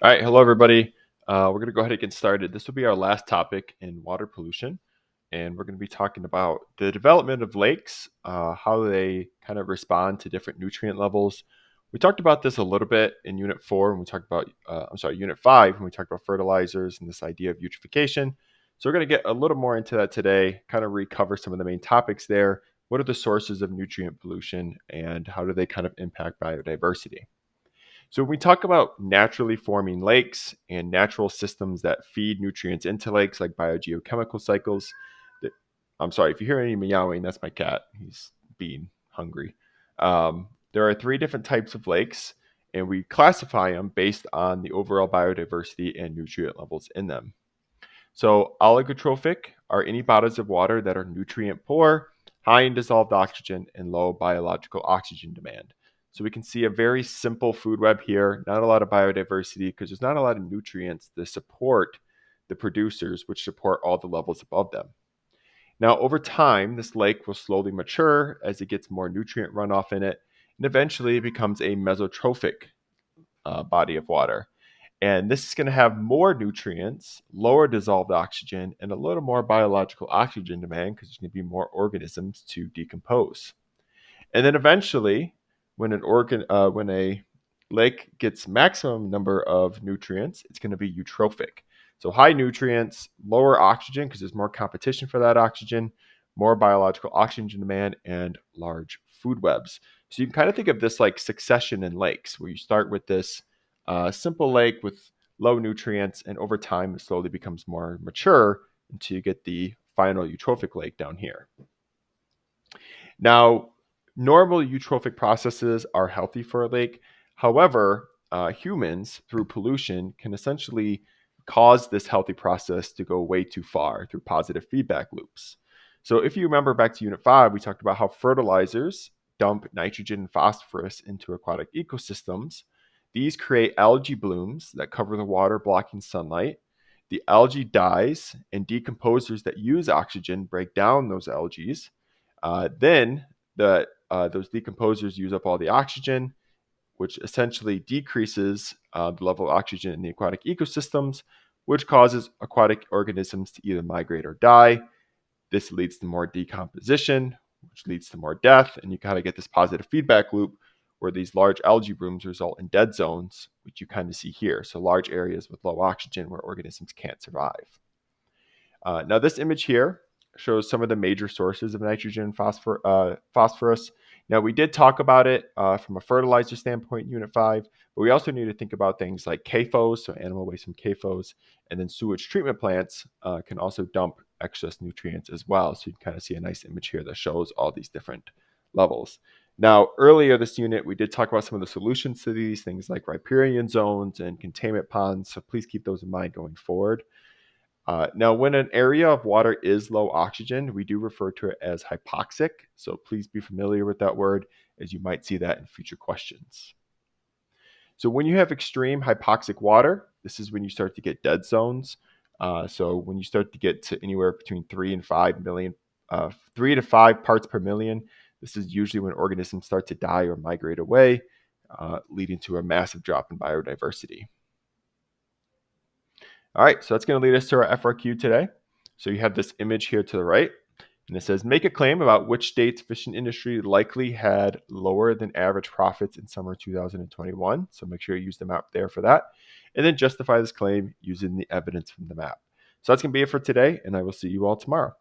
All right, hello everybody. We're going to go ahead and get started. This will be our last topic in water pollution, and we're going to be talking about the development of lakes, how they kind of respond to different nutrient levels. We talked about this a little bit in Unit 4 when we talked about, Unit 5 when we talked about fertilizers and this idea of eutrophication. So we're going to get a little more into that today, kind of recover some of the main topics there. What are the sources of nutrient pollution, and how do they kind of impact biodiversity? So when we talk about naturally forming lakes and natural systems that feed nutrients into lakes, like biogeochemical cycles, th- I'm sorry if you hear any meowing. That's my cat. He's being hungry. There are three different types of lakes, and we classify them based on the overall biodiversity and nutrient levels in them. So oligotrophic are any bodies of water that are nutrient poor, high in dissolved oxygen, and low biological oxygen demand. So we can see a very simple food web here, not a lot of biodiversity because there's not a lot of nutrients to support the producers, which support all the levels above them. Now, over time, this lake will slowly mature as it gets more nutrient runoff in it, and eventually it becomes a mesotrophic body of water. And this is going to have more nutrients, lower dissolved oxygen, and a little more biological oxygen demand because there's going to be more organisms to decompose. And then eventually, when a lake gets maximum number of nutrients, it's going to be eutrophic. So high nutrients, lower oxygen because there's more competition for that oxygen, more biological oxygen demand, and large food webs. So you can kind of think of this like succession in lakes, where you start with this simple lake with low nutrients, and over time it slowly becomes more mature until you get the final eutrophic lake down here. Now, normal eutrophic processes are healthy for a lake. However, humans, through pollution, can essentially cause this healthy process to go way too far through positive feedback loops. So, if you remember back to Unit 5, we talked about how fertilizers dump nitrogen and phosphorus into aquatic ecosystems. These create algae blooms that cover the water, blocking sunlight. The algae dies, and decomposers that use oxygen break down those algae. Then those decomposers use up all the oxygen, which essentially decreases the level of oxygen in the aquatic ecosystems, which causes aquatic organisms to either migrate or die. This leads to more decomposition, which leads to more death, and you kind of get this positive feedback loop where these large algae blooms result in dead zones, which you kind of see here. So large areas with low oxygen where organisms can't survive. Now, this image here shows some of the major sources of nitrogen and phosphorus. Now, we did talk about it from a fertilizer standpoint in Unit 5, but we also need to think about things like CAFOs, so animal waste from CAFOs, and then sewage treatment plants can also dump excess nutrients as well. So you can kind of see a nice image here that shows all these different levels. Now, earlier this unit, we did talk about some of the solutions to these things like riparian zones and containment ponds, so please keep those in mind going forward. Now, when an area of water is low oxygen, we do refer to it as hypoxic. So please be familiar with that word, as you might see that in future questions. So when you have extreme hypoxic water, this is when you start to get dead zones. So when you start to get to anywhere between 3 to 5 parts per million, this is usually when organisms start to die or migrate away, leading to a massive drop in biodiversity. All right, so that's going to lead us to our FRQ today. So you have this image here to the right, and it says, make a claim about which state's fishing industry likely had lower than average profits in summer 2021. So make sure you use the map there for that. And then justify this claim using the evidence from the map. So that's going to be it for today, and I will see you all tomorrow.